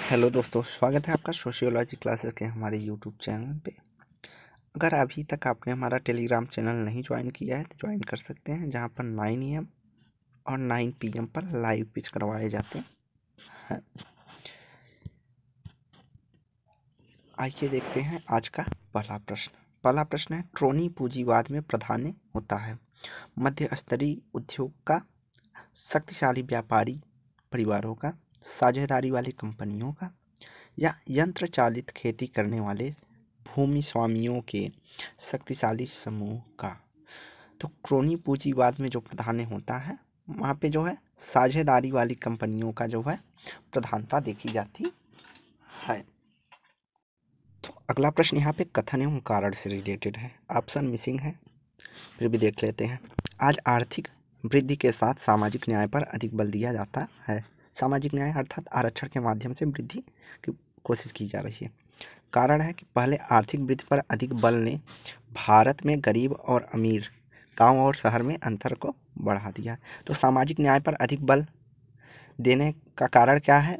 Hello दोस्तों, स्वागत है आपका सोशियोलॉजी क्लासेस के हमारे यूट्यूब चैनल पे। अगर अभी तक आपने हमारा टेलीग्राम चैनल नहीं ज्वाइन किया है तो ज्वाइन कर सकते हैं, जहां पर 9 AM और 9 PM पर लाइव पिच करवाए जाते हैं। आइए देखते हैं आज का पहला प्रश्न है, क्रोनी पूंजीवाद में प्राधान्य होता है मध्य स्तरीय उद्योग का, शक्तिशाली व्यापारी परिवारों का, साझेदारी वाली कंपनियों का, या यंत्र चालित खेती करने वाले भूमि स्वामियों के शक्तिशाली समूह का। तो क्रोनी पूंजीवाद में जो प्राधान्य होता है वहाँ पे जो है साझेदारी वाली कंपनियों का जो है प्रधानता देखी जाती है। तो अगला प्रश्न यहाँ पे कथन एवं कारण से रिलेटेड है, ऑप्शन मिसिंग है, फिर भी देख लेते हैं। आज आर्थिक वृद्धि के साथ सामाजिक न्याय पर अधिक बल दिया जाता है। सामाजिक न्याय अर्थात आरक्षण के माध्यम से वृद्धि की कोशिश की जा रही है। कारण है कि पहले आर्थिक वृद्धि पर अधिक बल ने भारत में गरीब और अमीर, गांव और शहर में अंतर को बढ़ा दिया। तो सामाजिक न्याय पर अधिक बल देने का कारण क्या है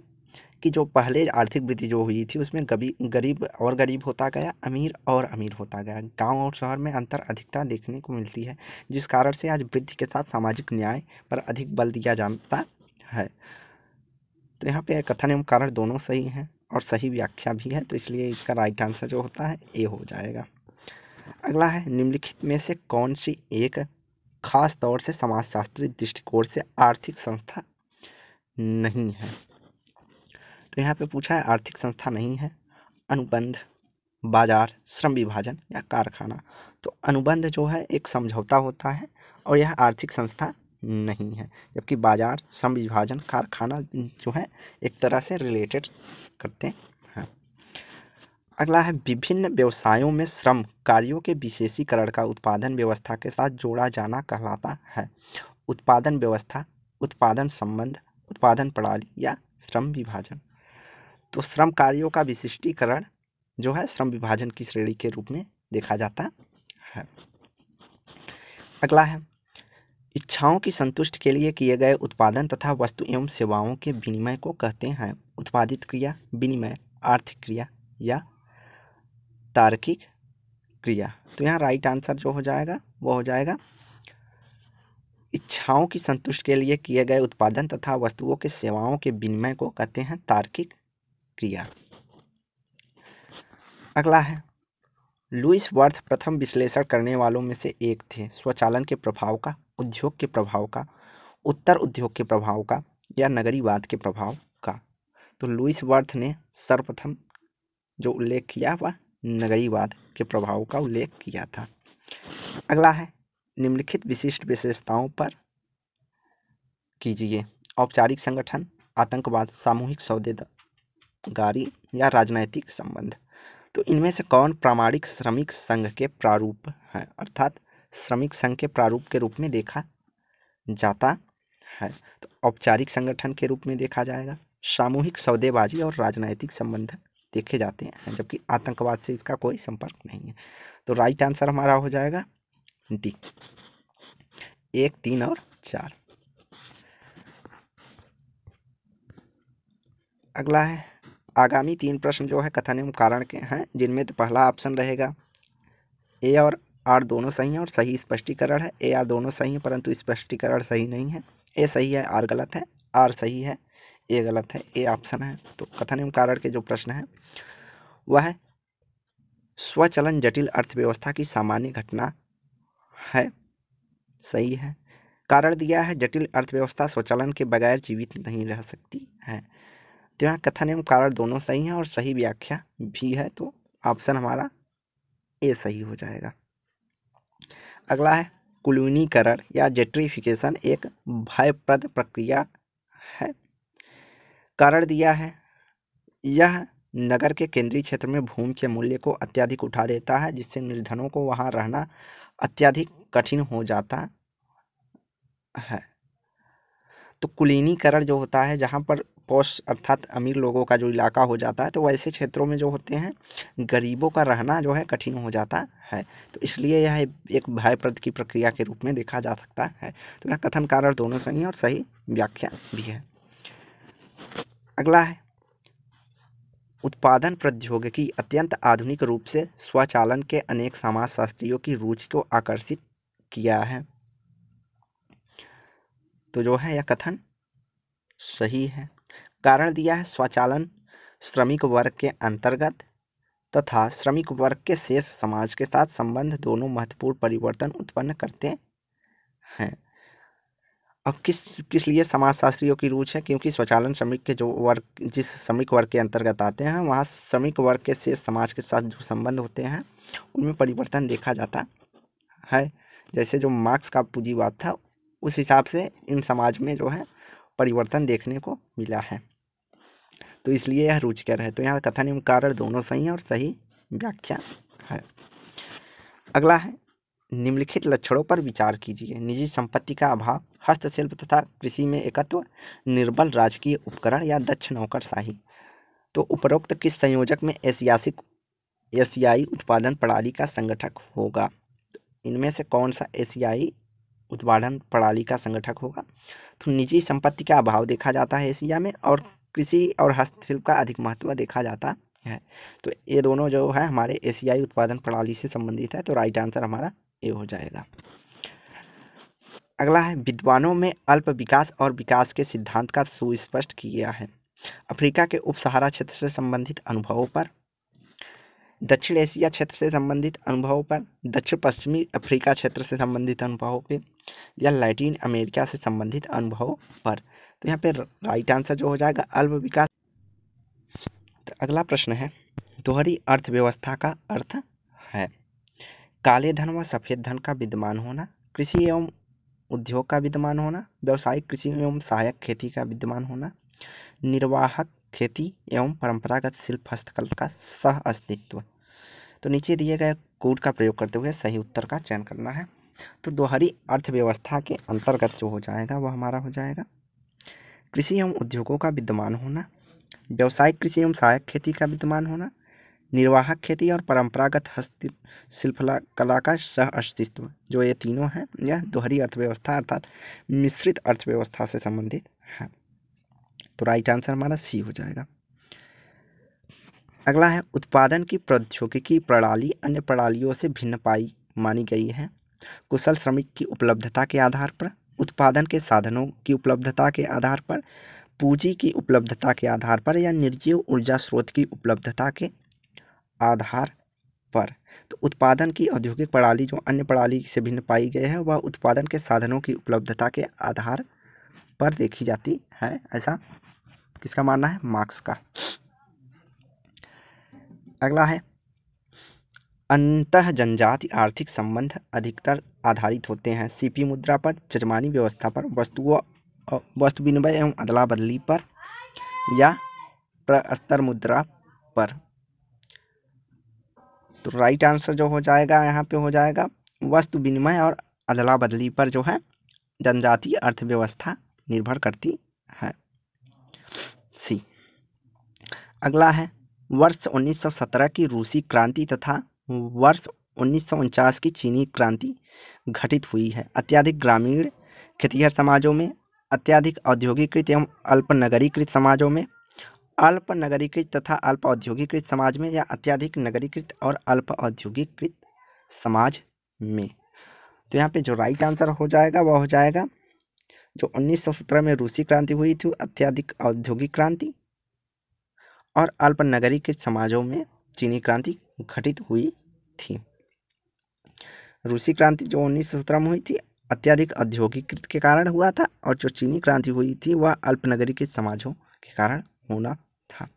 कि जो पहले आर्थिक वृद्धि जो हुई थी उसमें गरीब और गरीब होता गया, अमीर और अमीर होता गया, गांव और शहर में अंतर अधिकता देखने को मिलती है, जिस कारण से आज वृद्धि के साथ सामाजिक न्याय पर अधिक बल दिया जाता है। तो यहाँ पे कथन एवं कारण दोनों सही हैं और सही व्याख्या भी है, तो इसलिए इसका राइट आंसर जो होता है ए हो जाएगा। अगला है, निम्नलिखित में से कौन सी एक खास तौर से समाजशास्त्री दृष्टिकोण से आर्थिक संस्था नहीं है। तो यहाँ पे पूछा है आर्थिक संस्था नहीं है, अनुबंध, बाजार, श्रम विभाजन या कारखाना। तो अनुबंध जो है एक समझौता होता है और यह आर्थिक संस्था नहीं है, जबकि बाजार, श्रम विभाजन, कारखाना जो है एक तरह से रिलेटेड करते हैं। अगला है, विभिन्न व्यवसायों में श्रम कार्यों के विशेषीकरण का उत्पादन व्यवस्था के साथ जोड़ा जाना कहलाता है। उत्पादन व्यवस्था, उत्पादन संबंध, उत्पादन प्रणाली या श्रम विभाजन। तो श्रम कार्यों का विशिष्टीकरण जो है श्रम विभाजन की श्रेणी के रूप में देखा जाता है। अगला है, इच्छाओं की संतुष्टि के लिए किए गए उत्पादन तथा वस्तु एवं सेवाओं के विनिमय को कहते हैं उत्पादित क्रिया, विनिमय, आर्थिक क्रिया या तार्किक क्रिया। तो यहाँ राइट आंसर जो हो जाएगा वो हो जाएगा इच्छाओं की संतुष्टि के लिए किए गए उत्पादन तथा वस्तुओं के सेवाओं के विनिमय को कहते हैं तार्किक क्रिया। अगला है, लुईस वर्थ प्रथम विश्लेषण करने वालों में से एक थे स्वचालन के प्रभाव का, उद्योग के प्रभाव का, उत्तर उद्योग के प्रभाव का या नगरीवाद के प्रभाव का। तो लुईस वर्थ ने सर्वप्रथम जो उल्लेख किया वह नगरीवाद के प्रभाव का उल्लेख किया था। अगला है, निम्नलिखित विशिष्ट विशेषताओं पर कीजिए, औपचारिक संगठन, आतंकवाद, सामूहिक सौदेगारी या राजनैतिक संबंध। तो इनमें से कौन प्रामाणिक श्रमिक संघ के प्रारूप है, अर्थात श्रमिक संघ के प्रारूप के रूप में देखा जाता है। तो औपचारिक संगठन के रूप में देखा जाएगा, सामूहिक सौदेबाजी और राजनैतिक संबंध देखे जाते हैं, जबकि आतंकवाद से इसका कोई संपर्क नहीं है। तो राइट आंसर हमारा हो जाएगा डी, 1, 3 और 4। अगला है, आगामी 3 प्रश्न जो है कथन एवं कारण के हैं, जिनमें तो पहला ऑप्शन रहेगा ए और आर दोनों सही हैं और सही स्पष्टीकरण है। ए आर दोनों सही हैं परंतु स्पष्टीकरण सही नहीं है। ए सही है, आर गलत है, आर सही है, ए गलत है, ए ऑप्शन है। तो कथन एवं कारण के जो प्रश्न है वह है, स्वचलन जटिल अर्थव्यवस्था की सामान्य घटना है, सही है। कारण दिया है, जटिल अर्थव्यवस्था स्वचलन के बगैर जीवित नहीं रह सकती है। तो यहाँ कथन एवं कारण दोनों सही हैं और सही व्याख्या भी है, तो ऑप्शन हमारा ए सही हो जाएगा। अगला है, कुलीनीकरण या जेट्रिफिकेशन एक भयप्रद प्रक्रिया है। कारण दिया है, यह नगर के केंद्रीय क्षेत्र में भूमि के मूल्य को अत्यधिक उठा देता है, जिससे निर्धनों को वहां रहना अत्यधिक कठिन हो जाता है। तो कुलीनीकरण जो होता है, जहाँ पर पॉश अर्थात अमीर लोगों का जो इलाका हो जाता है, तो वैसे क्षेत्रों में जो होते हैं गरीबों का रहना जो है कठिन हो जाता है। तो इसलिए यह एक भयप्रद की प्रक्रिया के रूप में देखा जा सकता है। तो यह कथन कारण दोनों सही है और सही व्याख्या भी है। अगला है, उत्पादन प्रौद्योगिकी अत्यंत आधुनिक रूप से स्वचालन के अनेक समाजशास्त्रियों की रुचि को आकर्षित किया है। तो जो है यह कथन सही है। कारण दिया है स्वचालन श्रमिक वर्ग के अंतर्गत तथा श्रमिक वर्ग के शेष समाज के साथ संबंध दोनों महत्वपूर्ण परिवर्तन उत्पन्न करते हैं। अब किस लिए समाजशास्त्रियों की रुचि है? क्योंकि स्वचालन श्रमिक के जो वर्ग जिस श्रमिक वर्ग के अंतर्गत आते हैं वहाँ श्रमिक वर्ग के शेष समाज के साथ जो संबंध होते हैं उनमें परिवर्तन देखा जाता है। जैसे जो मार्क्स का पूंजीवाद था उस हिसाब से इन समाज में जो है परिवर्तन देखने को मिला है, तो इसलिए यह रुचिकर है। तो यहाँ कथन एवं कारण दोनों सही है और सही व्याख्या है। अगला है निम्नलिखित लक्षणों पर विचार कीजिए। निजी संपत्ति का अभाव, हस्तशिल्प तथा कृषि में एकत्व, निर्बल राजकीय उपकरण या दक्ष नौकरशाही। तो उपरोक्त किस संयोजक में एशियाई उत्पादन प्रणाली का संगठक होगा? इनमें से कौन सा एशियाई उत्पादन प्रणाली का संगठक होगा? तो निजी संपत्ति का अभाव देखा जाता है एशिया में और कृषि और हस्तशिल्प का अधिक महत्व देखा जाता है। तो ये दोनों जो है हमारे एशियाई उत्पादन प्रणाली से संबंधित है। तो राइट आंसर हमारा ये हो जाएगा। अगला है विद्वानों में अल्प विकास और विकास के सिद्धांत का सुस्पष्ट किया है। अफ्रीका के उप सहारा क्षेत्र से संबंधित अनुभवों पर, दक्षिण एशिया क्षेत्र से संबंधित अनुभवों पर, दक्षिण पश्चिमी अफ्रीका क्षेत्र से संबंधित अनुभवों पर या लैटिन अमेरिका से संबंधित अनुभवों पर। तो यहाँ पे राइट आंसर जो हो जाएगा अल्प विकास। तो अगला प्रश्न है दोहरी अर्थव्यवस्था का अर्थ है काले धन व सफेद धन का विद्यमान होना, कृषि एवं उद्योग का विद्यमान होना, व्यावसायिक कृषि एवं सहायक खेती का विद्यमान होना, निर्वाहक खेती एवं परंपरागत शिल्प हस्तकला का सह अस्तित्व। तो नीचे दिए गए कोड का प्रयोग करते हुए सही उत्तर का चयन करना है। तो दोहरी अर्थव्यवस्था के अंतर्गत जो हो जाएगा वह हमारा हो जाएगा कृषि एवं उद्योगों का विद्यमान होना, व्यावसायिक कृषि एवं सहायक खेती का विद्यमान होना, निर्वाहक खेती और परंपरागत शिल्पकला का सह अस्तित्व। जो ये तीनों हैं यह दोहरी अर्थव्यवस्था अर्थात मिश्रित अर्थव्यवस्था से संबंधित है। तो राइट आंसर हमारा सी हो जाएगा। अगला है उत्पादन की प्रौद्योगिकी प्रणाली अन्य प्रणालियों से भिन्न मानी गई है। कुशल श्रमिक की उपलब्धता के आधार पर, उत्पादन के साधनों की उपलब्धता के आधार पर, पूंजी की उपलब्धता के आधार पर या निर्जीव ऊर्जा स्रोत की उपलब्धता के आधार पर। तो उत्पादन की औद्योगिक प्रणाली जो अन्य प्रणाली से भिन्न पाई गई है वह उत्पादन के साधनों की उपलब्धता के आधार पर देखी जाती है। ऐसा किसका मानना है? मार्क्स का। अगला है अंतः जनजाति आर्थिक संबंध अधिकतर आधारित होते हैं सीपी मुद्रा पर, जजमानी व्यवस्था पर, वस्तु विनिमय एवं अदला बदली पर या प्रस्तर मुद्रा पर। तो राइट आंसर जो हो जाएगा यहाँ पे हो जाएगा वस्तु विनिमय और अदला बदली पर जो है जनजातीय अर्थव्यवस्था निर्भर करती है। सी। अगला है वर्ष 1917 की रूसी क्रांति तथा वर्ष 1949 की चीनी क्रांति घटित हुई है। अत्यधिक ग्रामीण खेतिहर समाजों में, अत्यधिक औद्योगिकृत एवं अल्प नगरीकृत समाजों में, अल्प नगरीकृत तथा अल्प औद्योगिकृत समाज में या अत्यधिक नगरीकृत और अल्प औद्योगिकृत समाज में। तो यहाँ पे जो राइट आंसर हो जाएगा वह हो जाएगा जो 1917 में रूसी क्रांति हुई थी अत्यधिक औद्योगिक क्रांति और अल्प नगरीकृत समाजों में चीनी क्रांति घटित हुई थी। रूसी क्रांति जो 1917 में हुई थी अत्यधिक औद्योगिकृत के कारण हुआ था और जो चीनी क्रांति हुई थी वह अल्प नगरीकृत समाजों के कारण होना था।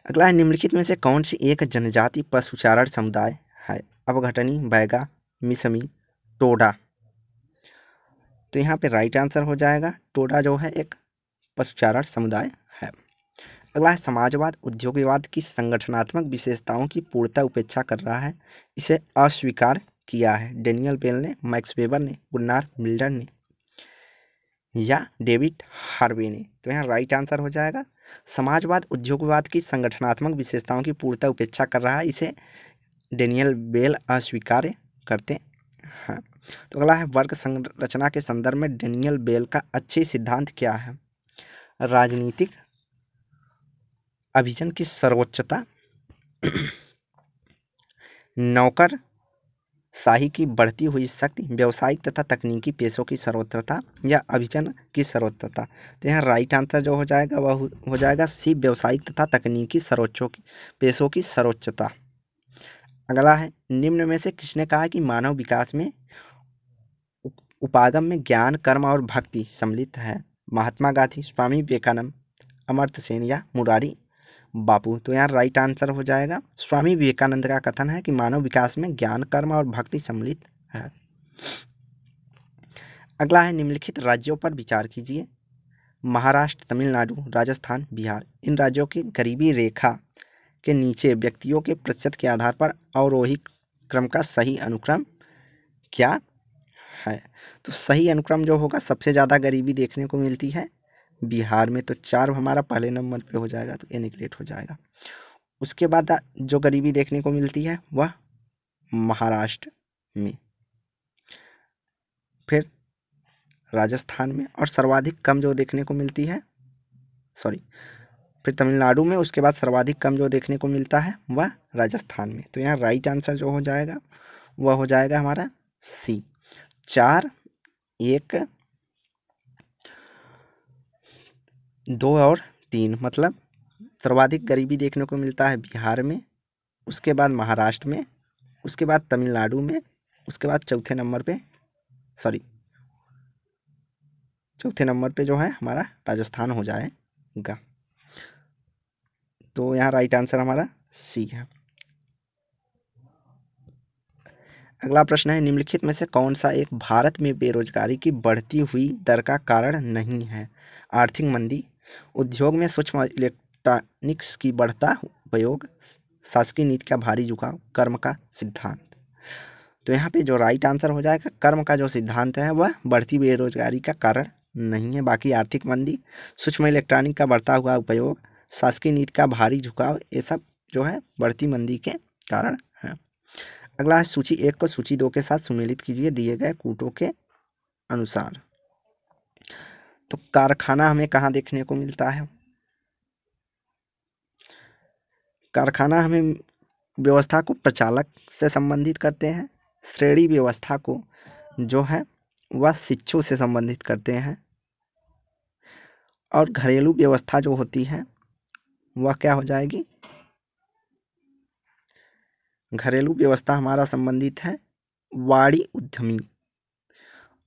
अगला है निम्नलिखित में से कौन सी एक जनजाति पशुचारण समुदाय है? अवघटनी, बैगा, मिसमी, टोडा। तो यहाँ पे राइट आंसर हो जाएगा टोडा जो है एक पशुचारण समुदाय है। अगला है समाजवाद उद्योगवाद की संगठनात्मक विशेषताओं की पूर्णतः उपेक्षा कर रहा है, इसे अस्वीकार किया है। डेनियल बेल ने, मैक्स वेबर ने, गुन्नार मिल्डर ने या डेविड हार्वे ने। तो यहाँ राइट आंसर हो जाएगा समाजवाद उद्योगवाद की संगठनात्मक विशेषताओं की पूर्णतः उपेक्षा कर रहा है, इसे डेनियल बेल अस्वीकार करते हैं। तो अगला है वर्ग संरचना के संदर्भ में डेनियल बेल का अच्छी सिद्धांत क्या है? राजनीतिक अभिजन की सर्वोच्चता, नौकर शाही की बढ़ती हुई शक्ति, व्यावसायिक तथा तकनीकी पेशों की सर्वोच्चता या अभिजन की सर्वोच्चता। तो यहाँ राइट आंसर जो हो जाएगा वह हो जाएगा सी, व्यावसायिक तथा तकनीकी पेशों की सर्वोच्चता। अगला है, निम्न में से किसने कहा कि मानव विकास में उपागम में ज्ञान, कर्म और भक्ति सम्मिलित है? महात्मा गांधी, स्वामी विवेकानंद, अमर्त्य सेन या मुरारी बापू। तो यहाँ राइट आंसर हो जाएगा स्वामी विवेकानंद का कथन है कि मानव विकास में ज्ञान, कर्म और भक्ति सम्मिलित है। अगला है, निम्नलिखित राज्यों पर विचार कीजिए। महाराष्ट्र, तमिलनाडु, राजस्थान, बिहार। इन राज्यों की गरीबी रेखा के नीचे व्यक्तियों के प्रतिशत के आधार पर अवरोही क्रम का सही अनुक्रम क्या है? तो सही अनुक्रम जो होगा, सबसे ज़्यादा गरीबी देखने को मिलती है बिहार में, तो 4 हमारा पहले नंबर पे हो जाएगा, तो ये निगलेक्ट हो जाएगा। उसके बाद जो गरीबी देखने को मिलती है वह महाराष्ट्र में, फिर राजस्थान में, और सर्वाधिक कम जो देखने को मिलती है फिर तमिलनाडु में, उसके बाद सर्वाधिक कम जो देखने को मिलता है वह राजस्थान में। तो यहाँ राइट आंसर जो हो जाएगा वह हो जाएगा हमारा सी, 4, 1, 2 और 3। मतलब सर्वाधिक गरीबी देखने को मिलता है बिहार में, उसके बाद महाराष्ट्र में, उसके बाद तमिलनाडु में, उसके बाद चौथे नंबर पे जो है हमारा राजस्थान हो जाएगा। तो यहाँ राइट आंसर हमारा सी है। अगला प्रश्न है, निम्नलिखित में से कौन सा एक भारत में बेरोजगारी की बढ़ती हुई दर का कारण नहीं है? आर्थिक मंदी, उद्योग में सूक्ष्म इलेक्ट्रॉनिक्स की बढ़ता उपयोग, शासकीय नीति का भारी झुकाव, कर्म का सिद्धांत। तो यहाँ पे जो राइट आंसर हो जाएगा, कर्म का जो सिद्धांत है वह बढ़ती बेरोजगारी का कारण नहीं है। बाकी आर्थिक मंदी, सूक्ष्म इलेक्ट्रॉनिक का बढ़ता हुआ उपयोग, शासकीय नीति का भारी झुकाव, ये सब जो है बढ़ती मंदी के कारण है। अगला है, सूची 1 को सूची 2 के साथ सुमेलित कीजिए दिए गए कूटों के अनुसार। तो कारखाना हमें कहाँ देखने को मिलता है? कारखाना हमें व्यवस्था को प्रचालक से संबंधित करते हैं, श्रेणी व्यवस्था को जो है वह शिक्षु से संबंधित करते हैं, और घरेलू व्यवस्था जो होती है वह क्या हो जाएगी? घरेलू व्यवस्था हमारा संबंधित है वाणी उद्यमी,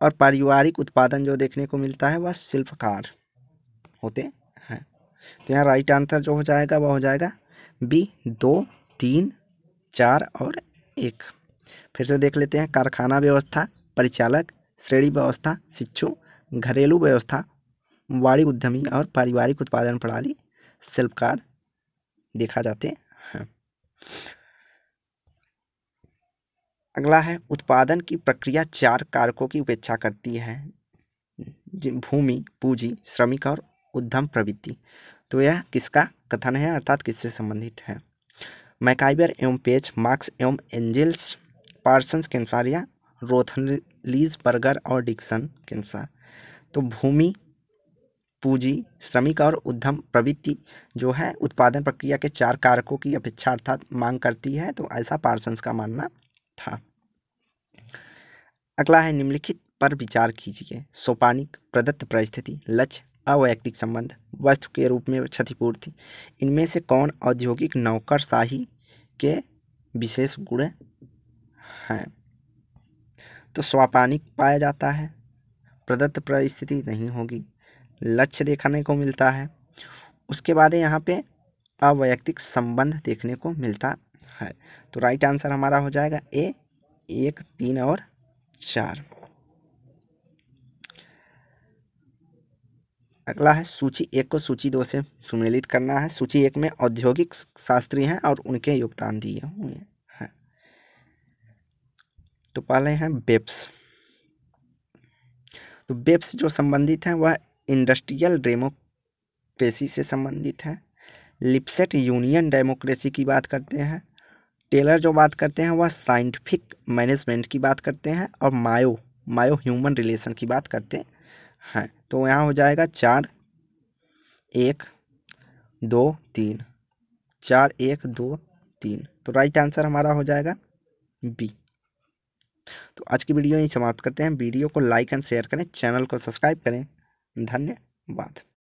और पारिवारिक उत्पादन जो देखने को मिलता है वह शिल्पकार होते हैं। तो यहाँ राइट आंसर जो हो जाएगा वह हो जाएगा बी, 2, 3, 4 और 1। फिर से देख लेते हैं, कारखाना व्यवस्था, परिचालक, श्रेणी व्यवस्था, शिक्षु, घरेलू व्यवस्था, वाणी उद्यमी और पारिवारिक उत्पादन प्रणाली शिल्पकार देखा जाते हैं। अगला है, उत्पादन की प्रक्रिया 4 कारकों की उपेक्षा करती है, भूमि, पूंजी, श्रमिक और उद्यम प्रवृत्ति। तो यह किसका कथन है, अर्थात किससे संबंधित है? मैकाइबर एवं पेज, मार्क्स एवं एंजल्स, पार्सन्स के अनुसार या रोथलीजबर्गर और डिक्सन के अनुसार? तो भूमि, पूंजी, श्रमिक और उद्यम प्रवृत्ति जो है उत्पादन प्रक्रिया के 4 कारकों की अपेक्षा अर्थात मांग करती है, तो ऐसा पार्सन्स का मानना था। अगला है, निम्नलिखित पर विचार कीजिए। सोपानिक, प्रदत्त परिस्थिति, लक्ष्य, अवैयक्तिक संबंध, वस्तु के रूप में क्षतिपूर्ति। इनमें से कौन औद्योगिक नौकरशाही के विशेष गुण हैं? तो सोपानिक पाया जाता है, प्रदत्त परिस्थिति नहीं होगी, लक्ष्य देखने को मिलता है, उसके बाद यहाँ पे अवैयक्तिक संबंध देखने को मिलता है। तो राइट आंसर हमारा हो जाएगा ए, 1, 3 और 4। अगला है, सूची 1 को सूची 2 से सुमेलित करना है। सूची 1 में औद्योगिक शास्त्री हैं और उनके योगदान दिए हुए हैं। तो पहले हैं बेप्स। तो बेप्स जो संबंधित हैं वह इंडस्ट्रियल डेमोक्रेसी से संबंधित है। लिपसेट यूनियन डेमोक्रेसी की बात करते हैं। टेलर जो बात करते हैं वह साइंटिफिक मैनेजमेंट की बात करते हैं, और मायो ह्यूमन रिलेशन की बात करते हैं। तो यहाँ हो जाएगा 4, 1, 2, 3। 4, 1, 2, 3। तो राइट आंसर हमारा हो जाएगा बी। तो आज की वीडियो यहीं समाप्त करते हैं। वीडियो को लाइक एंड शेयर करें, चैनल को सब्सक्राइब करें। धन्यवाद।